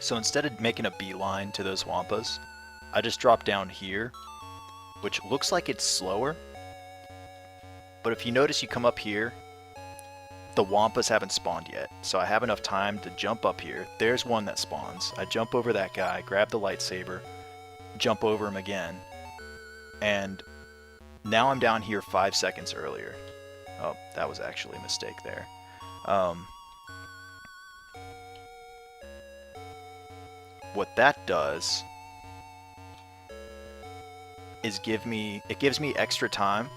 So instead of making a beeline to those Wampas, I just drop down here, which looks like it's slower. But if you notice, you come up here, the Wampas haven't spawned yet. So I have enough time to jump up here. There's one that spawns. I jump over that guy, grab the lightsaber, jump over him again, and now I'm down here 5 seconds earlier. Oh, that was actually a mistake there. What that does is gives me extra time,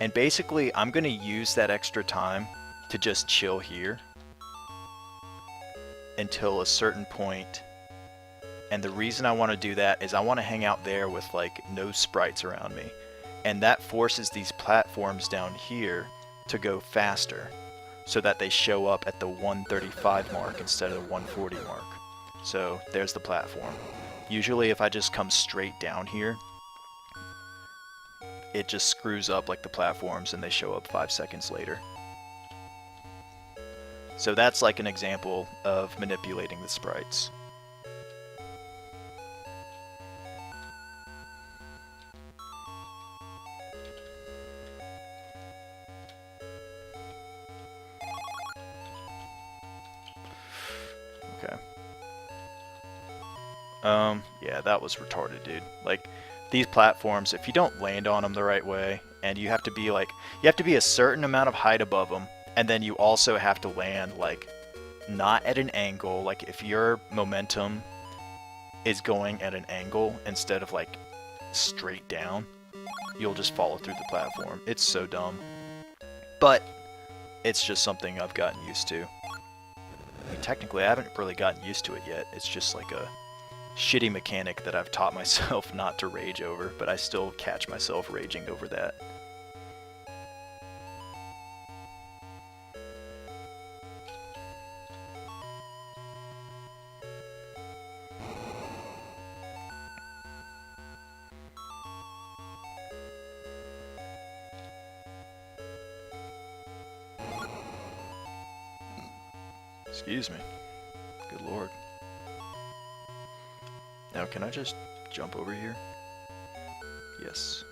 and basically I'm going to use that extra time to just chill here until a certain point. And the reason I want to do that is I want to hang out there with like no sprites around me, and that forces these platforms down here to go faster so that they show up at the 135 mark instead of the 140 mark. So there's the platform. Usually if I just come straight down here, it just screws up like the platforms and they show up 5 seconds later. So that's like an example of manipulating the sprites. Okay. Yeah, that was retarded, dude. Like, these platforms, if you don't land on them the right way, and you have to be a certain amount of height above them, and then you also have to land, like, not at an angle. Like, if your momentum is going at an angle instead of, like, straight down, you'll just follow through the platform. It's so dumb. But it's just something I've gotten used to. I mean, technically, I haven't really gotten used to it yet. It's just like a shitty mechanic that I've taught myself not to rage over, but I still catch myself raging over that. Excuse me. Good lord. Now, can I just jump over here? Yes.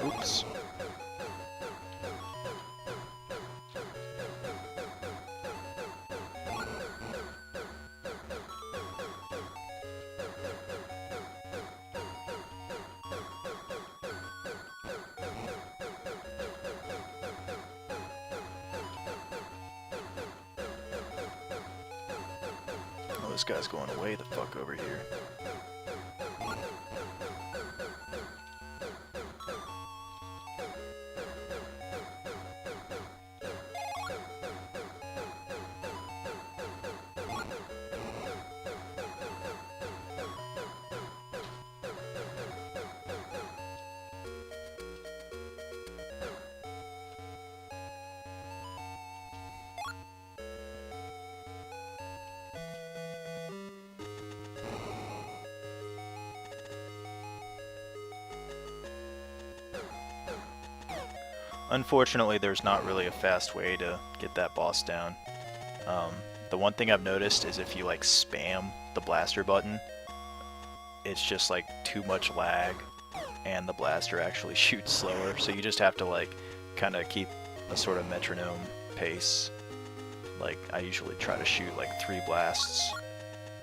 Oops. Oh, this guy's going way the fuck over here. Unfortunately, there's not really a fast way to get that boss down. The one thing I've noticed is if you like spam the blaster button, it's just like too much lag and the blaster actually shoots slower, so you just have to like kind of keep a sort of metronome pace. Like I usually try to shoot like 3 blasts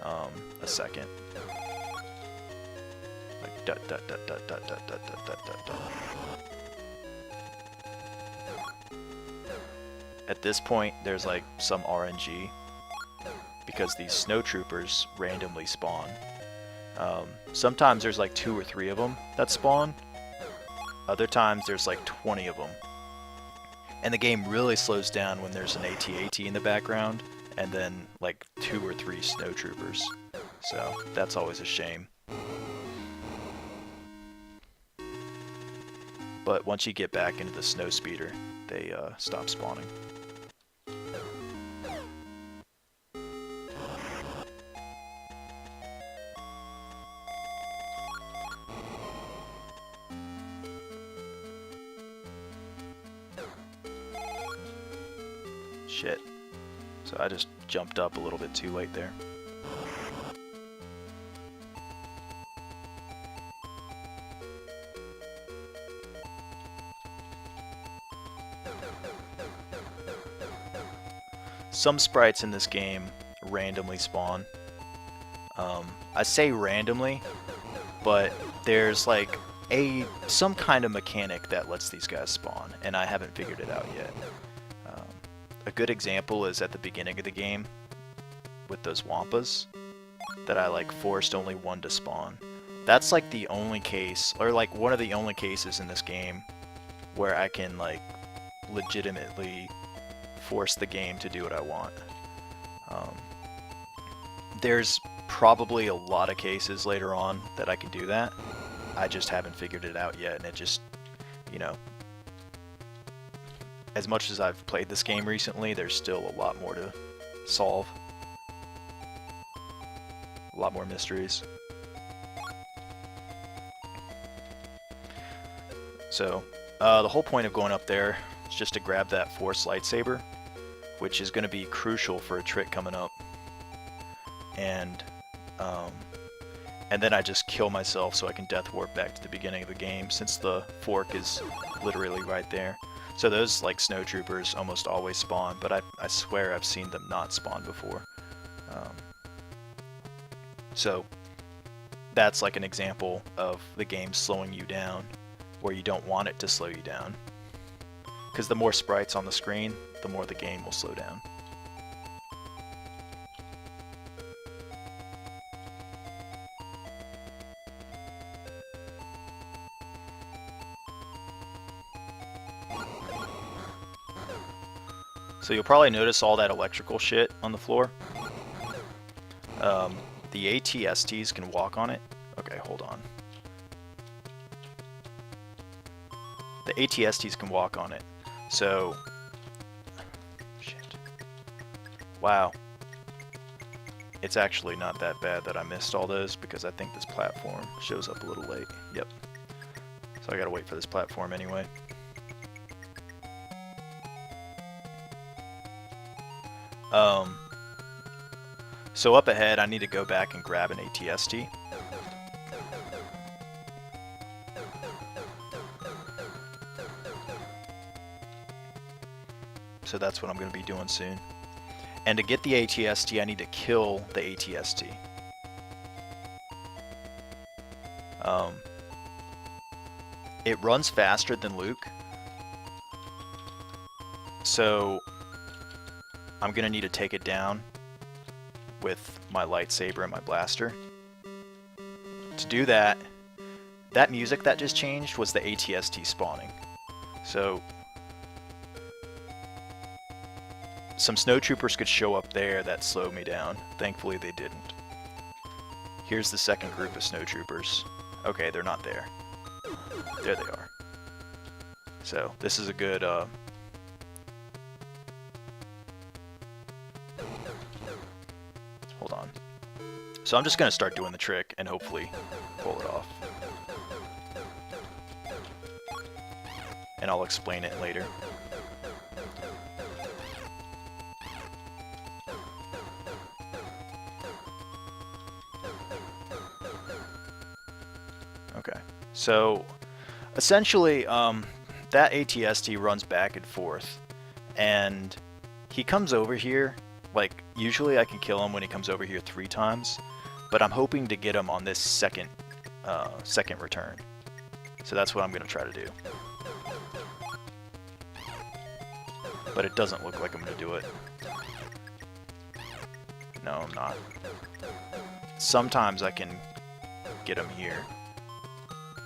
a second. Like dot dot dot dot dot dot dot dot dot dot. at this point there's like some RNG because these snow troopers randomly spawn. Sometimes there's like 2 or 3 of them that spawn. Other times there's like 20 of them. And the game really slows down when there's an AT-AT in the background and then like 2 or 3 snow troopers. So that's always a shame. But once you get back into the snow speeder, they stop spawning. Shit. So I just jumped up a little bit too late there. Some sprites in this game randomly spawn. I say randomly, but there's like some kind of mechanic that lets these guys spawn, and I haven't figured it out yet. A good example is at the beginning of the game with those Wampas that I like forced only one to spawn. That's like the only case, or like one of the only cases in this game where I can like legitimately force the game to do what I want. There's probably a lot of cases later on that I can do that. I just haven't figured it out yet, and it just, you know, as much as I've played this game recently, there's still a lot more to solve. A lot more mysteries. So, the whole point of going up there is just to grab that Force lightsaber, which is going to be crucial for a trick coming up. And then I just kill myself so I can death warp back to the beginning of the game, since the fork is literally right there. So those like snow troopers almost always spawn, but I swear I've seen them not spawn before. So that's like an example of the game slowing you down where you don't want it to slow you down. Because the more sprites on the screen, the more the game will slow down. So you'll probably notice all that electrical shit on the floor. The AT-STs can walk on it. Okay, hold on. The AT-STs can walk on it. So, shit. Wow. It's actually not that bad that I missed all those, because I think this platform shows up a little late. Yep. So I gotta wait for this platform anyway. So up ahead, I need to go back and grab an AT-ST. So that's what I'm going to be doing soon. And to get the AT-ST, I need to kill the AT-ST. It runs faster than Luke. So I'm going to need to take it down with my lightsaber and my blaster. To do that, that music that just changed was the AT-ST spawning. So some snow troopers could show up there that slowed me down. Thankfully they didn't. Here's the second group of snow troopers. Okay, they're not there. There they are. So this is a good hold on. So I'm just going to start doing the trick and hopefully pull it off. And I'll explain it later. Okay, so essentially that AT-ST runs back and forth, and he comes over here. Like, usually I can kill him when he comes over here 3 times, but I'm hoping to get him on this second return. So that's what I'm going to try to do. but it doesn't look like I'm going to do it. No, I'm not. Sometimes I can get him here,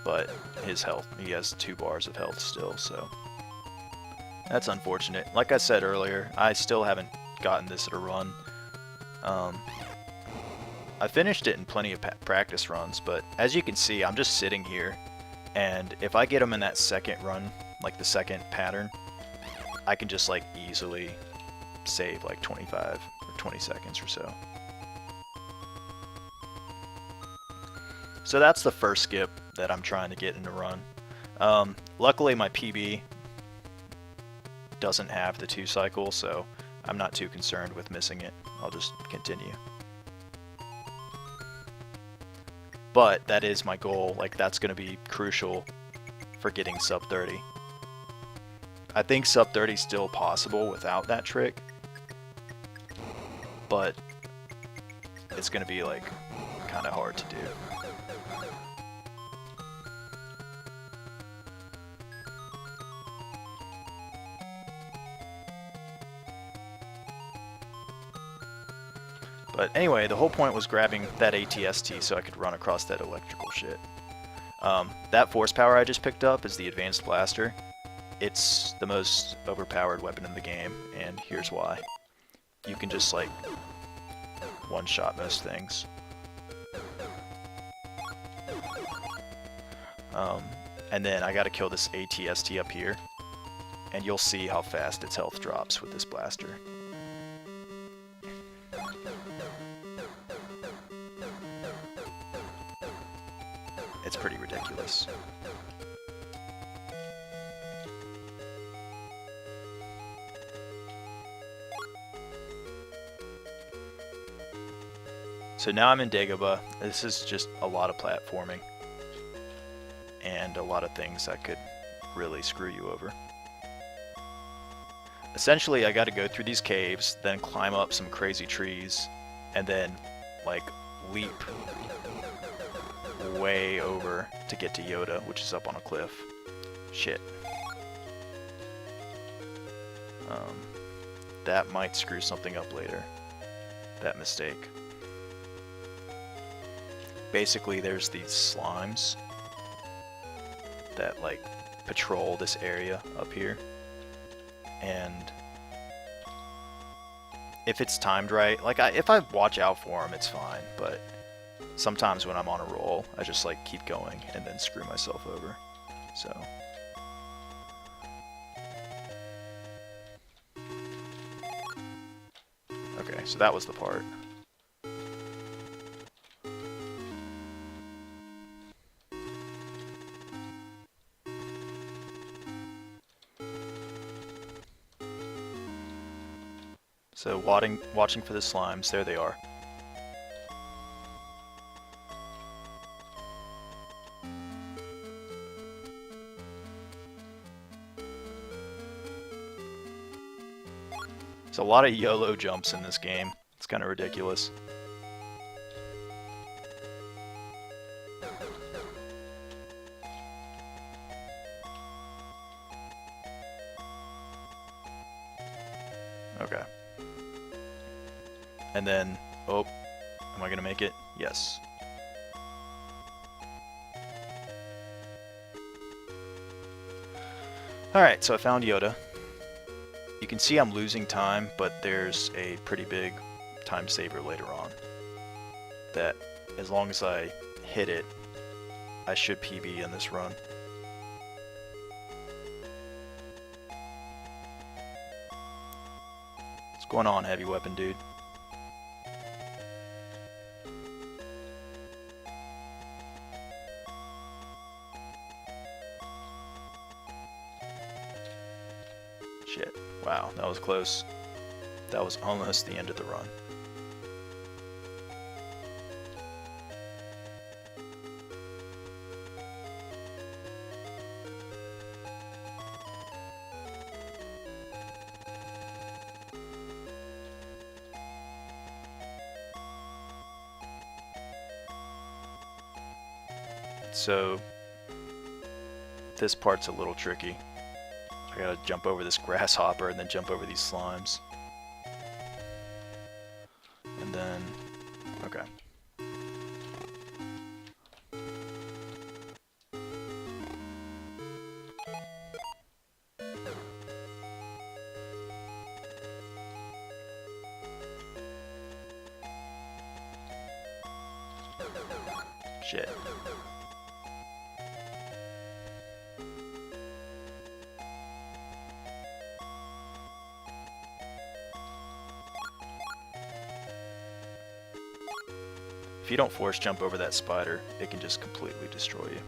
but his health, he has 2 bars of health still, so that's unfortunate. Like I said earlier, I still haven't gotten this at a run. I finished it in plenty of practice runs, but as you can see, I'm just sitting here, and if I get him in that second run, like the second pattern, I can just like easily save like 25 or 20 seconds or so. So that's the first skip that I'm trying to get in a run. Luckily my PB doesn't have the 2 cycle, so I'm not too concerned with missing it. I'll just continue. But that is my goal, like that's going to be crucial for getting sub 30. I think sub 30 is still possible without that trick, but it's going to be like kind of hard to do. But anyway, the whole point was grabbing that ATST so I could run across that electrical shit. That force power I just picked up is the Advanced Blaster. It's the most overpowered weapon in the game, and here's why. You can just like one-shot most things. And then I gotta kill this ATST up here, and you'll see how fast its health drops with this blaster. It's pretty ridiculous. So now I'm in Dagobah. This is just a lot of platforming and a lot of things that could really screw you over. Essentially, I got to go through these caves, then climb up some crazy trees, and then like leap way over to get to Yoda, which is up on a cliff. Shit. That might screw something up later. That mistake. Basically, there's these slimes that like patrol this area up here, and if it's timed right, like if I watch out for them, it's fine, but sometimes when I'm on a roll, I just like keep going and then screw myself over. So okay, so that was the part. So watching for the slimes, there they are. There's a lot of YOLO jumps in this game. It's kind of ridiculous. Okay. And then, oh, am I gonna make it? Yes. Alright, so I found Yoda. You can see I'm losing time, but there's a pretty big time saver later on. That, as long as I hit it, I should PB in this run. What's going on, heavy weapon dude? Shit. Wow, that was close. That was almost the end of the run. So, this part's a little tricky. I gotta jump over this grasshopper and then jump over these slimes. And then, okay. Shit. If you don't force jump over that spider, it can just completely destroy you.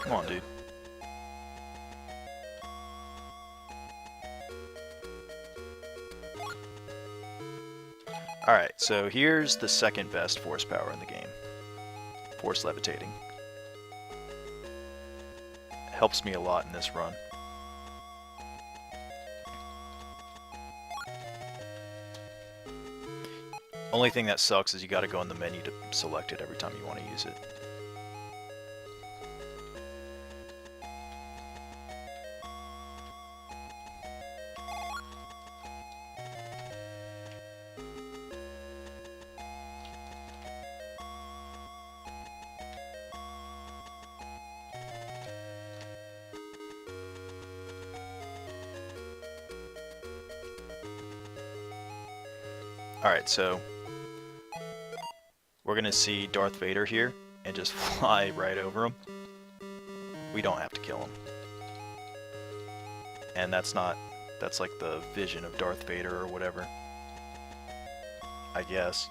Come on, dude. Alright, so here's the second best force power in the game. Force levitating. Helps me a lot in this run. Only thing that sucks is you gotta go in the menu to select it every time you want to use it. Alright, so we're gonna see Darth Vader here and just fly right over him. We don't have to kill him. And that's like the vision of Darth Vader or whatever, I guess.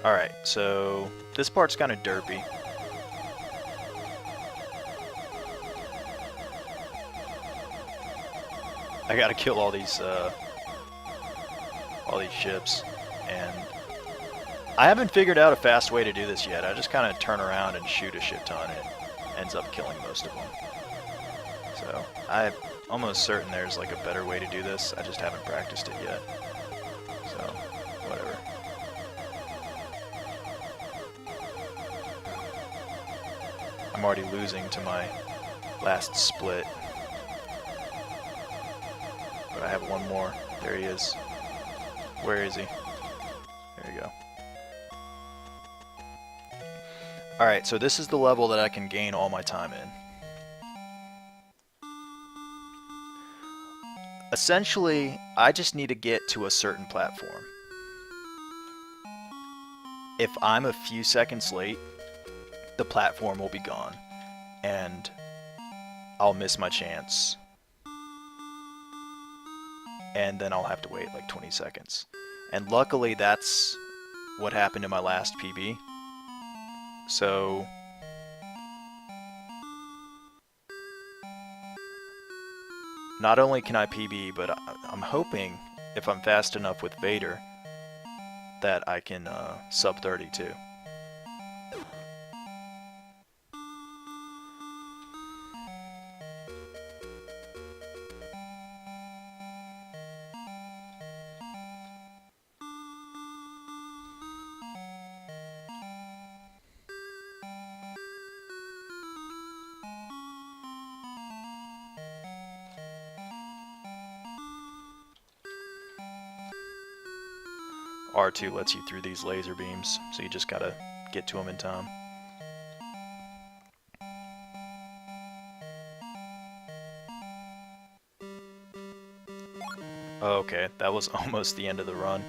Alright, so this part's kind of derpy. I gotta kill all these ships, and I haven't figured out a fast way to do this yet. I just kind of turn around and shoot a shit ton, and it ends up killing most of them. So I'm almost certain there's like a better way to do this. I just haven't practiced it yet. So whatever. I'm already losing to my last split. But I have one more. There he is. Where is he? There you go. Alright, so this is the level that I can gain all my time in. Essentially, I just need to get to a certain platform. If I'm a few seconds late, the platform will be gone, and I'll miss my chance. And then I'll have to wait like 20 seconds. And luckily that's what happened in my last PB. So not only can I PB, but I'm hoping if I'm fast enough with Vader that I can sub 30 too. R2 lets you through these laser beams, so you just gotta get to them in time. Okay, that was almost the end of the run.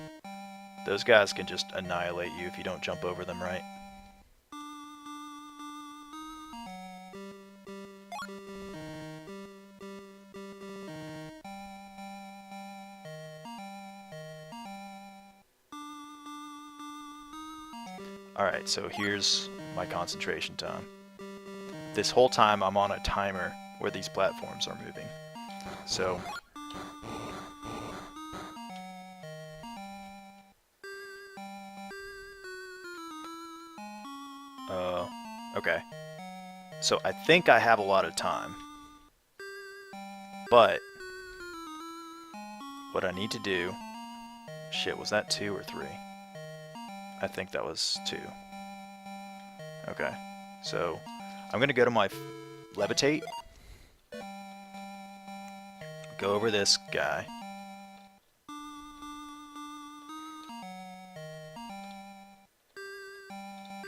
Those guys can just annihilate you if you don't jump over them right. Alright, so here's my concentration time. this whole time I'm on a timer where these platforms are moving. So okay. So I think I have a lot of time. But what I need to do... Shit, was that 2 or 3? I think that was 2. Okay. So I'm going to go to my levitate. Go over this guy.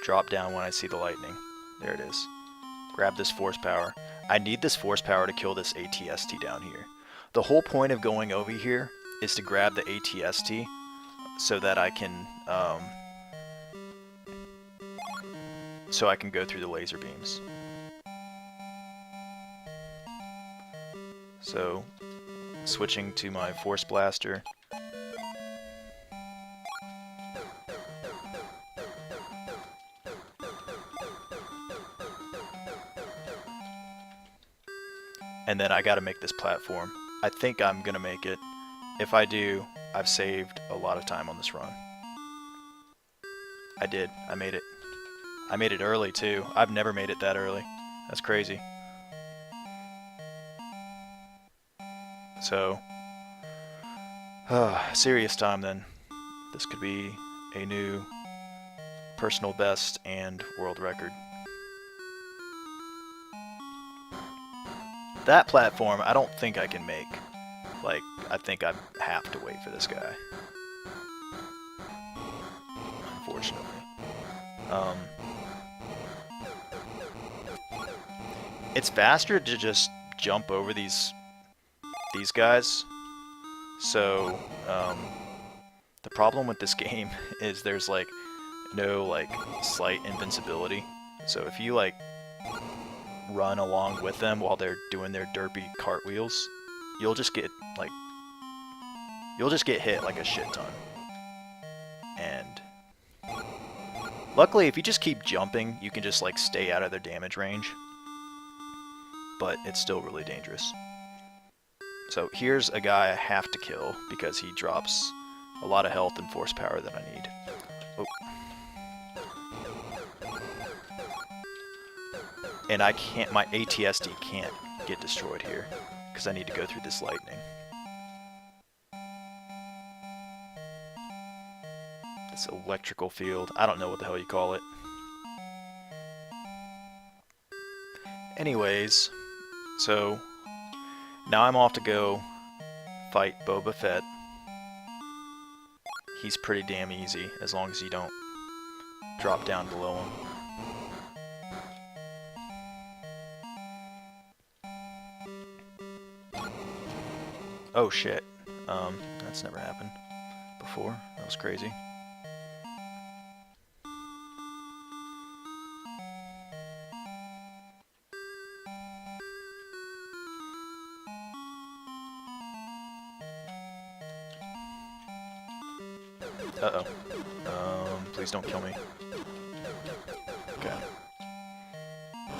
Drop down when I see the lightning. There it is. Grab this force power. I need this force power to kill this ATST down here. The whole point of going over here is to grab the ATST so that I can go through the laser beams. So, switching to my force blaster. And then I gotta make this platform. I think I'm gonna make it. If I do, I've saved a lot of time on this run. I did. I made it. I made it early too. I've never made it that early. That's crazy. So, serious time then. This could be a new personal best and world record. That platform, I don't think I can make. Like, I think I have to wait for this guy. Unfortunately. It's faster to just jump over these guys. So, the problem with this game is there's like no like slight invincibility. So if you like run along with them while they're doing their derpy cartwheels, you'll just get hit like a shit ton. And luckily, if you just keep jumping, you can just like stay out of their damage range. But it's still really dangerous. So here's a guy I have to kill because he drops a lot of health and force power that I need. Oh. And I can't, my ATSD can't get destroyed here because I need to go through this lightning. This electrical field, I don't know what the hell you call it. Anyways, so now I'm off to go fight Boba Fett. He's pretty damn easy as long as you don't drop down below him. Oh shit. That's never happened before. That was crazy. Uh-oh. Please don't kill me. Okay.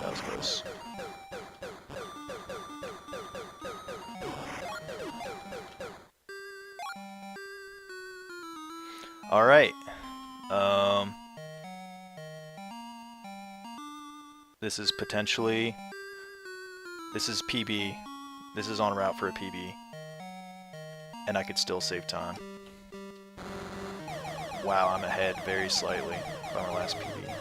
That was close. Alright. This is potentially... This is PB. This is en route for a PB. And I could still save time. Wow, I'm ahead very slightly by my last PB.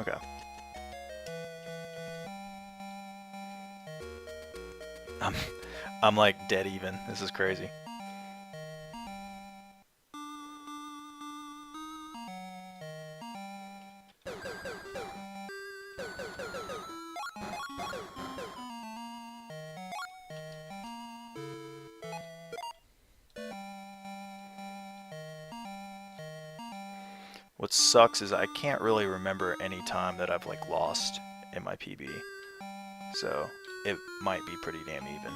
Okay. I'm like dead even. This is crazy. What sucks is I can't really remember any time that I've like lost in my PB. So it might be pretty damn even.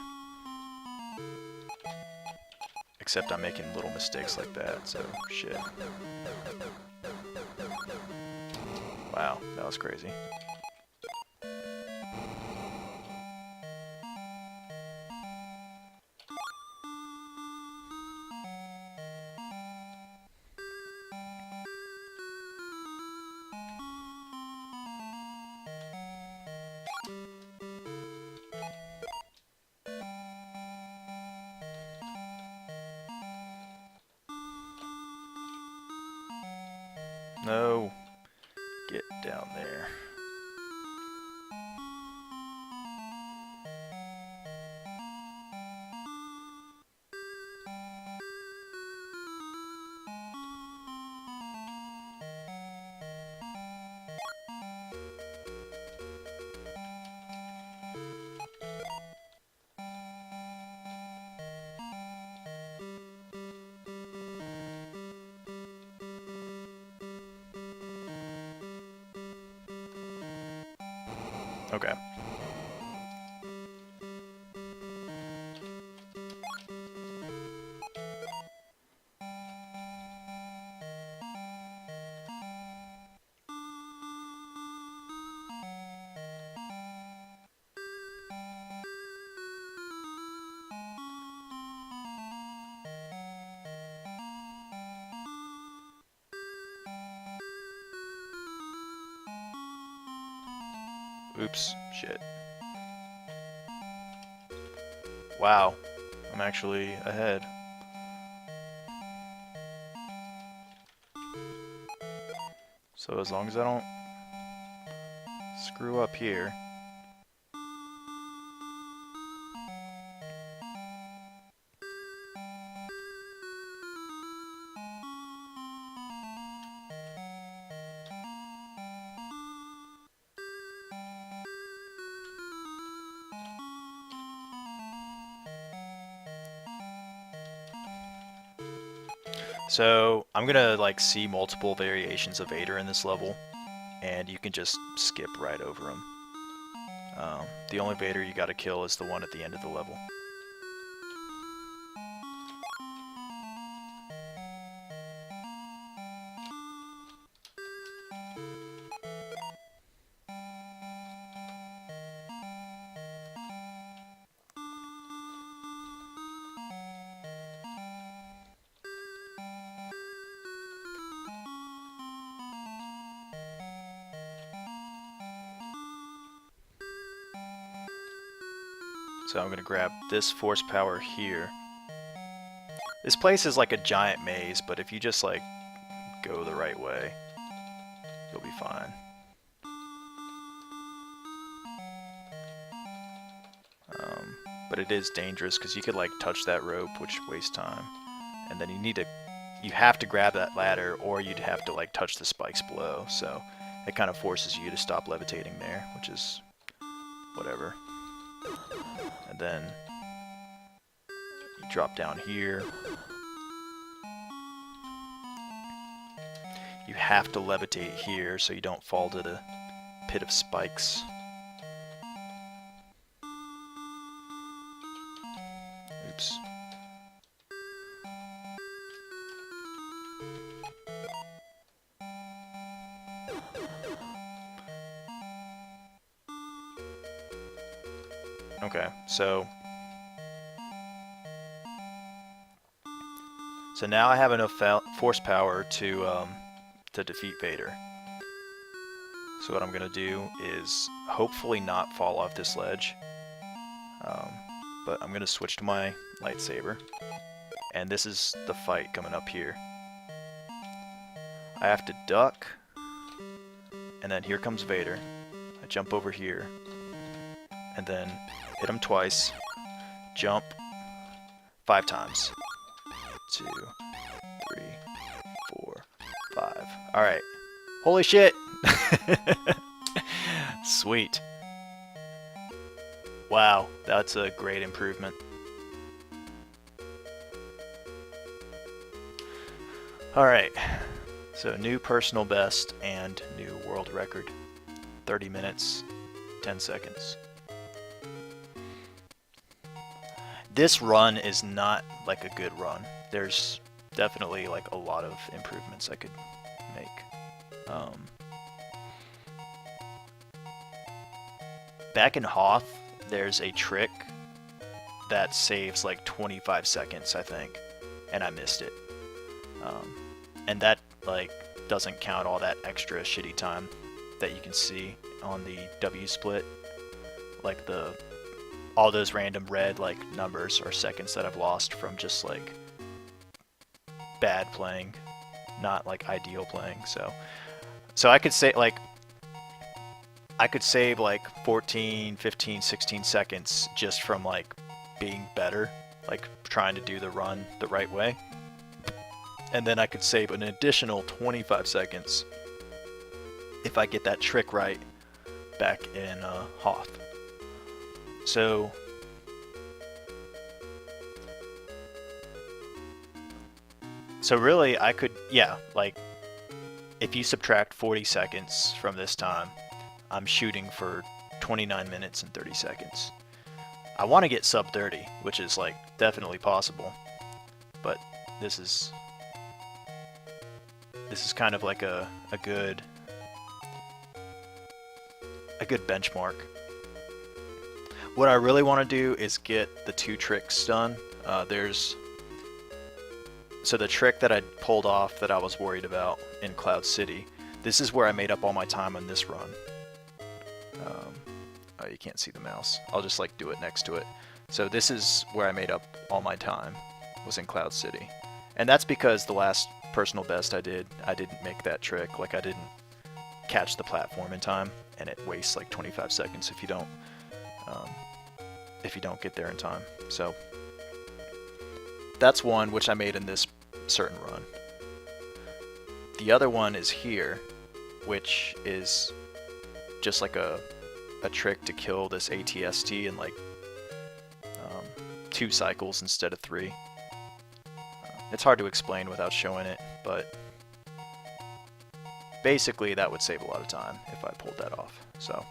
Except I'm making little mistakes like that, so shit. Wow, that was crazy. No. Get down there. Okay. Oops, shit. Wow, I'm actually ahead. So as long as I don't screw up here. So I'm gonna like see multiple variations of Vader in this level, and you can just skip right over them. The only Vader you gotta kill is the one at the end of the level. So I'm gonna grab this force power here. This place is like a giant maze, but if you just like go the right way, you'll be fine. But it is dangerous because you could like touch that rope, which wastes time, and then you have to grab that ladder, or you'd have to like touch the spikes below. So it kind of forces you to stop levitating there, which is whatever. And then you drop down here. You have to levitate here so you don't fall to the pit of spikes. Oops. Okay, so now I have enough force power to defeat Vader. So what I'm gonna do is hopefully not fall off this ledge, but I'm gonna switch to my lightsaber, and this is the fight coming up here. I have to duck, and then here comes Vader. I jump over here, and then hit him twice, jump 5 times. 2, 3, 4, 5. Alright. Holy shit! Sweet. Wow, that's a great improvement. Alright, so new personal best and new world record. 30 minutes, 10 seconds. This run is not like a good run. There's definitely like a lot of improvements I could make. Back in Hoth, there's a trick that saves like 25 seconds, I think, and I missed it. And that like doesn't count all that extra shitty time that you can see on the W split, like all those random red like numbers or seconds that I've lost from just like bad playing, not like ideal playing. So I could say like I could save like 14, 15, 16 seconds just from like being better, like trying to do the run the right way. And then I could save an additional 25 seconds if I get that trick right back in Hoth. So really I could, yeah, like if you subtract 40 seconds from this time, I'm shooting for 29 minutes and 30 seconds. I want to get sub 30, which is like definitely possible, but this is kind of like a good benchmark. What I really want to do is get the 2 tricks done. So the trick that I pulled off that I was worried about in Cloud City, this is where I made up all my time on this run. Oh, you can't see the mouse. I'll just like do it next to it. So this is where I made up all my time, was in Cloud City. And that's because the last personal best I didn't make that trick. Like I didn't catch the platform in time, and it wastes like 25 seconds if you don't get there in time. So that's one which I made in this certain run. The other one is here, which is just like a trick to kill this ATST in like 2 cycles instead of 3. It's hard to explain without showing it, but basically that would save a lot of time if I pulled that off. So